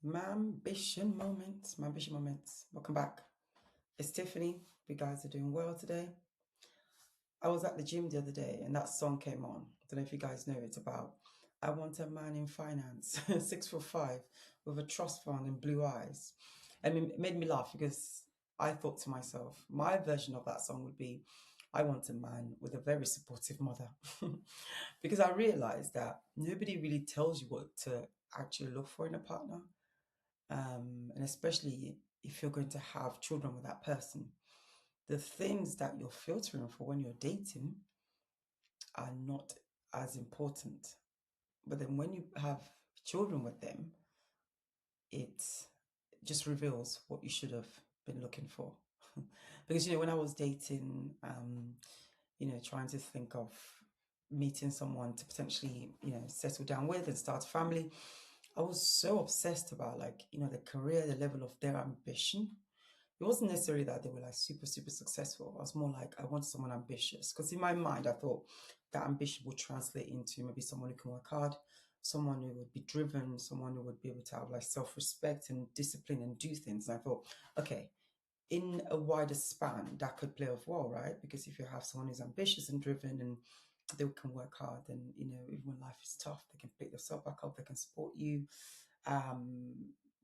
My ambition moments. Welcome back. It's Tiffany. Hope you guys are doing well today. I was at the gym the other day and that song came on. I don't know if you guys know it's about I want a man in finance, 6'5", with a trust fund and blue eyes. I mean, it made me laugh because I thought to myself, my version of that song would be I want a man with a very supportive mother. Because I realized that nobody really tells you what to actually look for in a partner, and especially if you're going to have children with that person, the things that you're filtering for when you're dating are not as important. But then when you have children with them, it just reveals what you should have been looking for. Because when I was dating, trying to think of meeting someone to potentially, settle down with and start a family, I was so obsessed about the career, the level of their ambition. It wasn't necessarily that they were like super, super successful. I was more like, I want someone ambitious. Because in my mind, I thought that ambition would translate into maybe someone who can work hard, someone who would be driven, someone who would be able to have like self respect and discipline and do things. And I thought, okay, in a wider span, that could play off well, right? Because if you have someone who's ambitious and driven and they can work hard, then, even when life is tough, they can pick themselves back up, they can support you.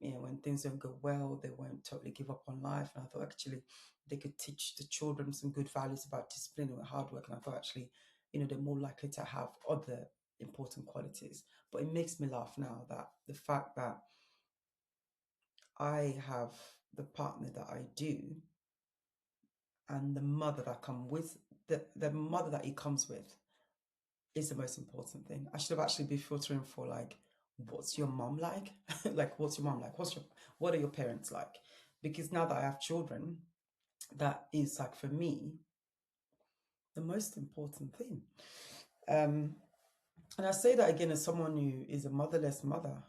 When things don't go well, they won't totally give up on life. And I thought actually they could teach the children some good values about discipline and hard work. And I thought actually, they're more likely to have other important qualities. But it makes me laugh now that the fact that I have the partner that I do and the mother that come with the mother that he comes with is the most important thing. I should have actually been filtering for like, what's your mom like? Like, what's your mom like? What are your parents like? Because now that I have children, that is like for me the most important thing. Um, and I say that again as someone who is a motherless mother.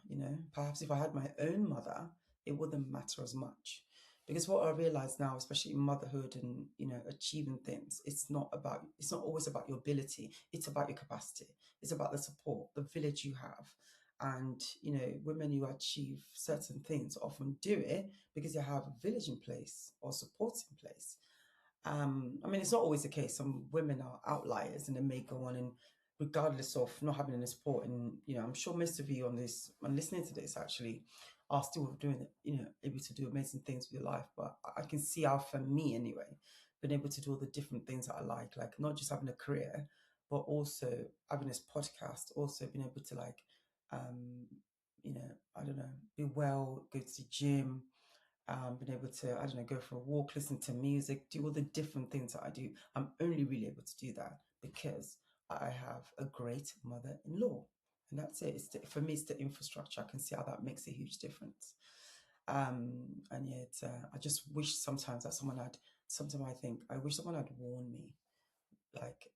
Perhaps if I had my own mother, it wouldn't matter as much. Because what I realize now, especially in motherhood and achieving things, it's not always about your ability. It's about your capacity. It's about the support, the village you have. And women who achieve certain things often do it because they have a village in place or support in place. I mean, it's not always the case. Some women are outliers and they may go on and, regardless of not having any support, and I'm sure most of you on this and listening to this actually are still doing it, able to do amazing things with your life. But I can see how, for me anyway, been able to do all the different things that I like not just having a career, but also having this podcast, also being able to I don't know, be well, go to the gym, being able to, I don't know, go for a walk, listen to music, do all the different things that I do. I'm only really able to do that because I have a great mother-in-law. And that's it. For me, it's the infrastructure. I can see how that makes a huge difference. And yet, I just wish sometimes that sometimes I think, I wish someone had warned me, like,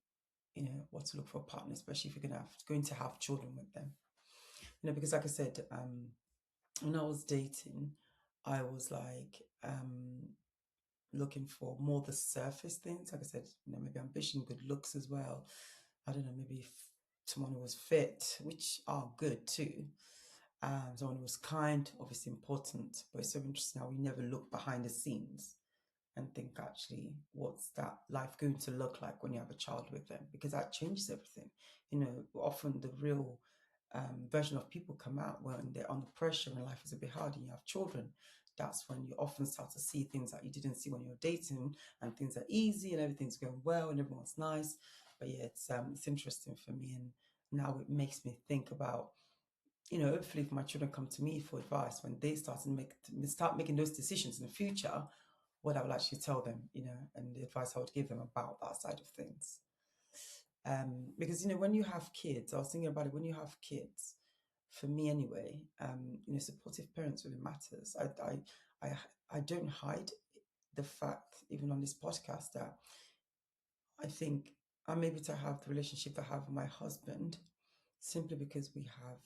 what to look for a partner, especially if you're going to have children with them. Because like I said, when I was dating, I was like, looking for more the surface things. Like I said, maybe ambition, good looks as well. I don't know, maybe someone who was fit, which are good too. Someone who was kind, obviously important. But it's so interesting how we never look behind the scenes and think actually, what's that life going to look like when you have a child with them? Because that changes everything. Often the real version of people come out when they're under pressure and life is a bit hard and you have children. That's when you often start to see things that you didn't see when you were dating, and things are easy and everything's going well and everyone's nice. But yeah, it's interesting for me, and now it makes me think about, hopefully if my children come to me for advice when they start making those decisions in the future, what I will actually tell them, and the advice I would give them about that side of things. Because when you have kids, I was thinking about it. When you have kids, for me anyway, supportive parents really matters. I don't hide the fact, even on this podcast, that I think I'm able to have the relationship I have with my husband simply because we have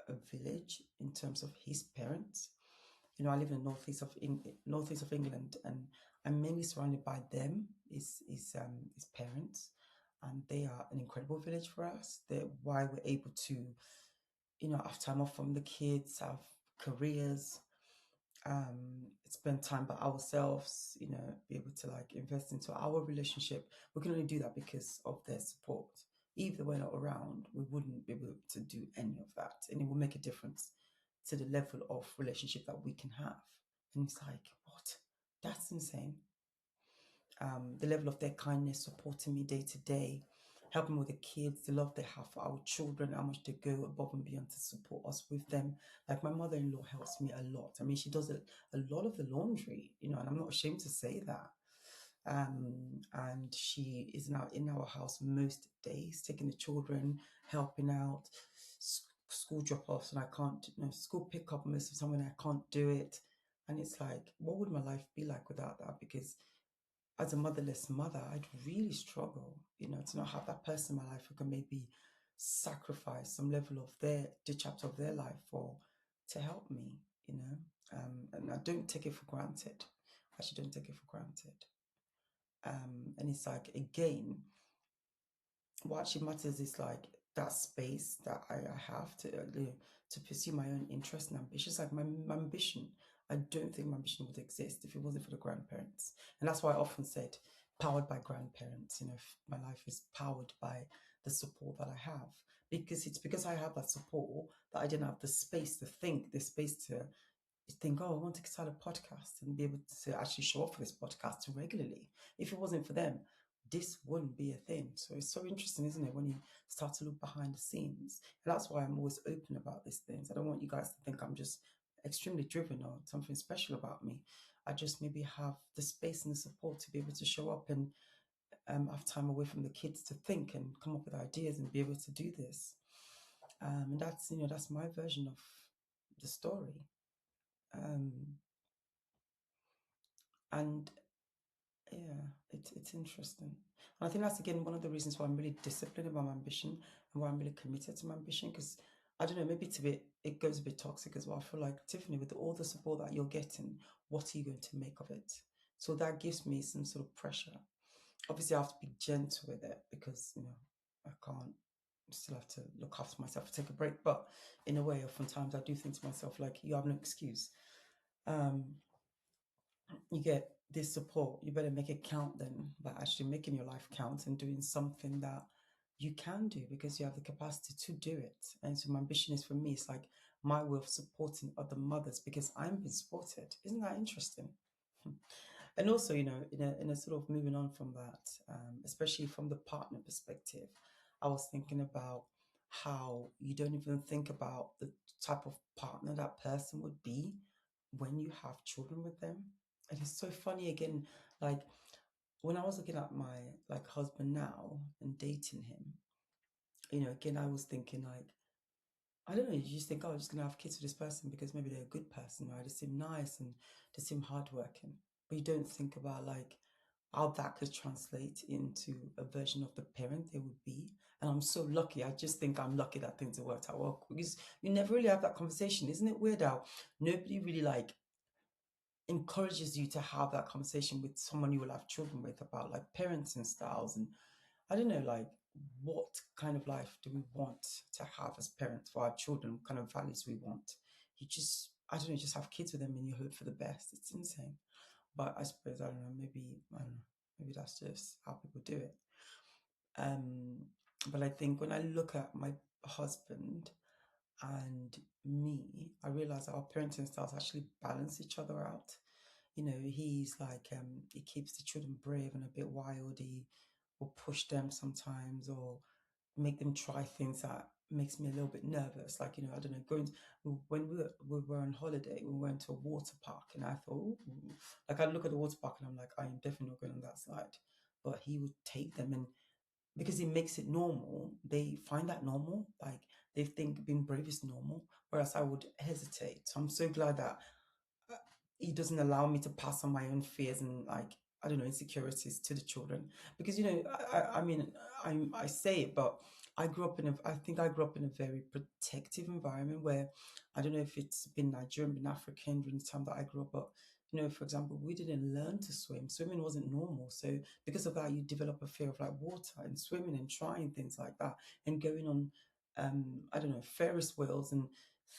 a village in terms of his parents. I live in the northeast of England, and I'm mainly surrounded by them, his parents, and they are an incredible village for us. They're why we're able to, have time off from the kids, have careers, spend time by ourselves, be able to like invest into our relationship. We can only do that because of their support. If they were not around, we wouldn't be able to do any of that. And it will make a difference to the level of relationship that we can have. And it's like, what? That's insane. The level of their kindness, supporting me day to day, helping with the kids, the love they have for our children, how much they go above and beyond to support us with them. Like my mother-in-law helps me a lot. I mean, she does a lot of the laundry, and I'm not ashamed to say that. And she is now in our house most days, taking the children, helping out, school drop-offs, and I can't, school pick-up most of the time when I can't do it. And it's like, what would my life be like without that? Because as a motherless mother, I'd really struggle, to not have that person in my life who can maybe sacrifice some level of the chapter of their life for to help me, and I don't take it for granted. I actually don't take it for granted. And it's like, again, what actually matters is like that space that I have to pursue my own interests and ambitions. Like my ambition, I don't think my ambition would exist if it wasn't for the grandparents. And that's why I often said powered by grandparents. If my life is powered by the support that I have, because it's because I have that support that I didn't have the space to think, the space to think, oh, I want to start a podcast and be able to actually show up for this podcast regularly. If it wasn't for them, this wouldn't be a thing. So it's so interesting, isn't it, when you start to look behind the scenes? And that's why I'm always open about these things. I don't want you guys to think I'm just extremely driven or something special about me. I just maybe have the space and the support to be able to show up and have time away from the kids to think and come up with ideas and be able to do this. And that's my version of the story. Um, and yeah, it's interesting. And I think that's again one of the reasons why I'm really disciplined about my ambition and why I'm really committed to my ambition. Because I don't know, maybe it goes a bit toxic as well. I feel like, Tiffany, with all the support that you're getting, what are you going to make of it? So that gives me some sort of pressure. Obviously, I have to be gentle with it because I can't. Still have to look after myself, take a break. But in a way, oftentimes I do think to myself, like, you have no excuse. Um, you get this support, you better make it count then by actually making your life count and doing something that you can do because you have the capacity to do it. And so my ambition is, for me, it's like my way of supporting other mothers because I'm being supported. Isn't that interesting? And also, in a sort of moving on from that, especially from the partner perspective, I was thinking about how you don't even think about the type of partner that person would be when you have children with them. And it's so funny again, like when I was looking at my like husband now and dating him, again, I was thinking like, I don't know, you just think, oh, I'm just gonna have kids with this person because maybe they're a good person, right? They seem nice and they seem hardworking. But you don't think about like how that could translate into a version of the parent they would be. And I'm so lucky. I just think I'm lucky that things have worked out well because you never really have that conversation. Isn't it weird how nobody really like encourages you to have that conversation with someone you will have children with about like parenting styles and I don't know, like what kind of life do we want to have as parents for our children? What kind of values we want? You just, I don't know, just have kids with them and you hope for the best. It's insane. But I suppose, I don't know, I don't know, maybe that's just how people do it. Um, but I think when I look at my husband and me, I realize that our parenting styles actually balance each other out. He's like, he keeps the children brave and a bit wild. He will push them sometimes or make them try things that makes me a little bit nervous. Like, I don't know, when we were on holiday, we went to a water park and I thought, ooh. Like I look at the water park and I'm like, I am definitely not going on that slide. But he would take them and because he makes it normal, they find that normal. Like they think being brave is normal, whereas I would hesitate. So I'm so glad that he doesn't allow me to pass on my own fears and like I don't know insecurities to the children because I mean I say it but I think I grew up in a very protective environment where I don't know if it's been Nigerian, been African during the time that I grew up, but for example, we didn't learn to swim. Swimming wasn't normal, so because of that, you develop a fear of like water and swimming and trying things like that and going on, I don't know, Ferris wheels and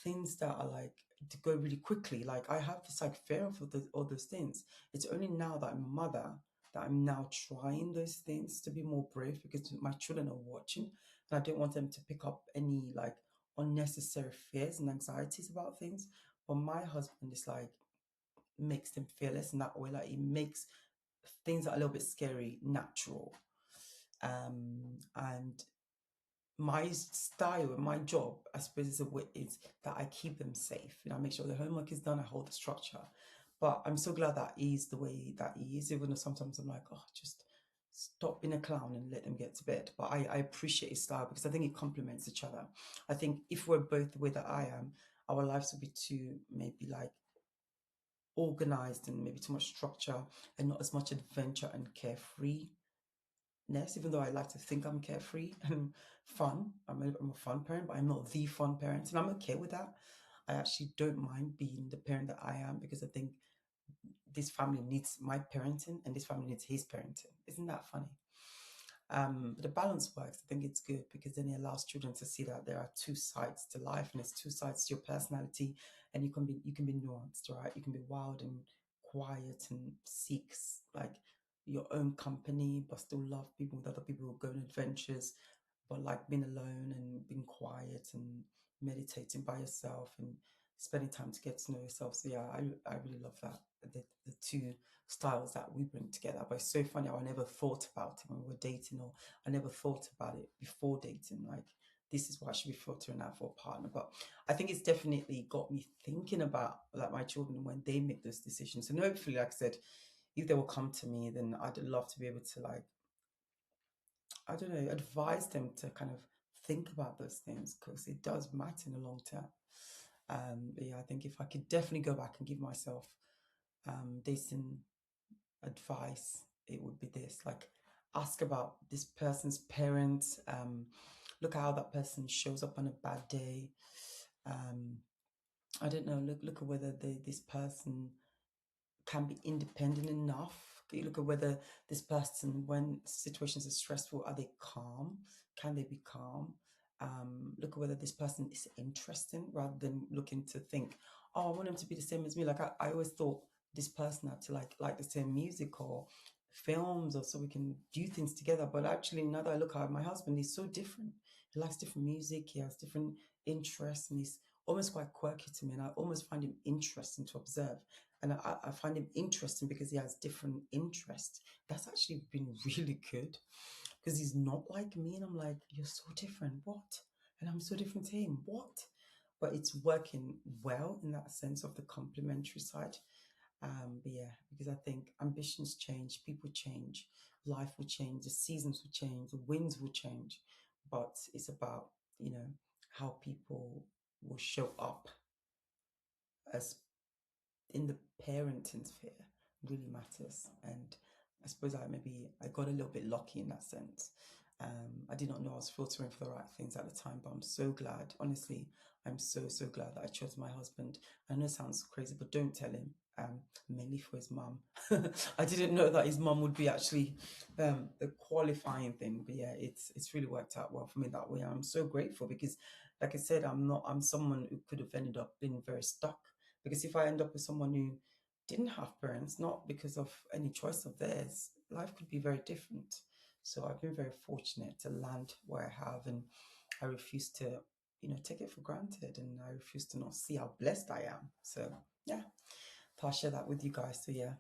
things that are like to go really quickly. Like I have this like fear of all those things. It's only now that I'm a mother that I'm now trying those things to be more brave because my children are watching and I don't want them to pick up any like unnecessary fears and anxieties about things. But my husband is like makes them fearless in that way. Like he makes things that are a little bit scary natural. And my style and my job, I suppose, is that I keep them safe. You know, I make sure the homework is done. I hold the structure. But I'm so glad that he's the way that he is, even though sometimes I'm like, oh, just stop being a clown and let them get to bed. But I appreciate his style because I think it complements each other. I think if we're both the way that I am, our lives would be too maybe like organized and maybe too much structure and not as much adventure and carefree even though I like to think I'm carefree and fun. I'm a fun parent, but I'm not the fun parent. And I'm okay with that. I actually don't mind being the parent that I am because I think this family needs my parenting and this family needs his parenting. Isn't that funny? But the balance works. I think it's good because then it allows children to see that there are two sides to life and there's two sides to your personality, and you can be nuanced, right? You can be wild and quiet and seek like your own company, but still love people with other people, go on adventures, but like being alone and being quiet and meditating by yourself and spending time to get to know yourself. So yeah, I really love that. The two styles that we bring together. But it's so funny how I never thought about it when we were dating, or I never thought about it before dating. Like this is what I should be filtering out for a partner. But I think it's definitely got me thinking about like my children when they make those decisions. And hopefully, like I said, if they will come to me, then I'd love to be able to like, I don't know, advise them to kind of think about those things because it does matter in the long term. But yeah, I think if I could definitely go back and give myself dating advice, it would be this: like, ask about this person's parents, look how that person shows up on a bad day. Um, I don't know, look at whether this person can be independent enough. You look at whether this person, when situations are stressful, are they calm? Can they be calm? Look at whether this person is interesting rather than looking to think, oh, I want him to be the same as me. Like I always thought this person had to like the same music or films or so we can do things together. But actually now that I look at my husband, he's so different. He likes different music, he has different interests, and he's almost quite quirky to me. And I almost find him interesting to observe. And I find him interesting because he has different interests. That's actually been really good because he's not like me. And I'm like, you're so different. What? And I'm so different to him. What? But it's working well in that sense of the complementary side. But yeah, because I think ambitions change, people change, life will change, the seasons will change, the winds will change. But it's about, how people will show up as in the parenting sphere really matters. And I suppose I got a little bit lucky in that sense. I did not know I was filtering for the right things at the time, but I'm so glad. Honestly, I'm so glad that I chose my husband. I know it sounds crazy, but don't tell him. Mainly for his mum. I didn't know that his mum would be actually the qualifying thing, but yeah, it's really worked out well for me that way. I'm so grateful because, like I said, I'm someone who could have ended up being very stuck because if I end up with someone who didn't have parents, not because of any choice of theirs, life could be very different. So I've been very fortunate to land where I have, and I refuse to, take it for granted, and I refuse to not see how blessed I am. So yeah, so I'll share that with you guys. So yeah,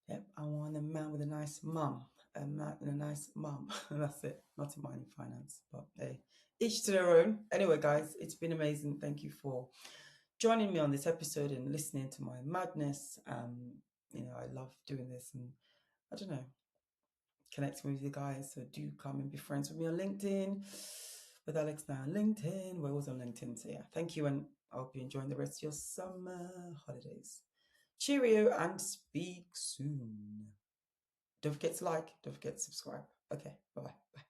yep, I want a man with a nice mum, a man and a nice mum, and that's it. Not in mining finance, but hey, each to their own. Anyway, guys, it's been amazing. Thank you for joining me on this episode and listening to my madness. I love doing this, and I don't know, connecting with you guys. So do come and be friends with me on LinkedIn with Alex now on LinkedIn. We're always on LinkedIn. So yeah, thank you, and I hope you enjoying the rest of your summer holidays. Cheerio and speak soon. Don't forget to like, don't forget to subscribe. Okay, bye bye.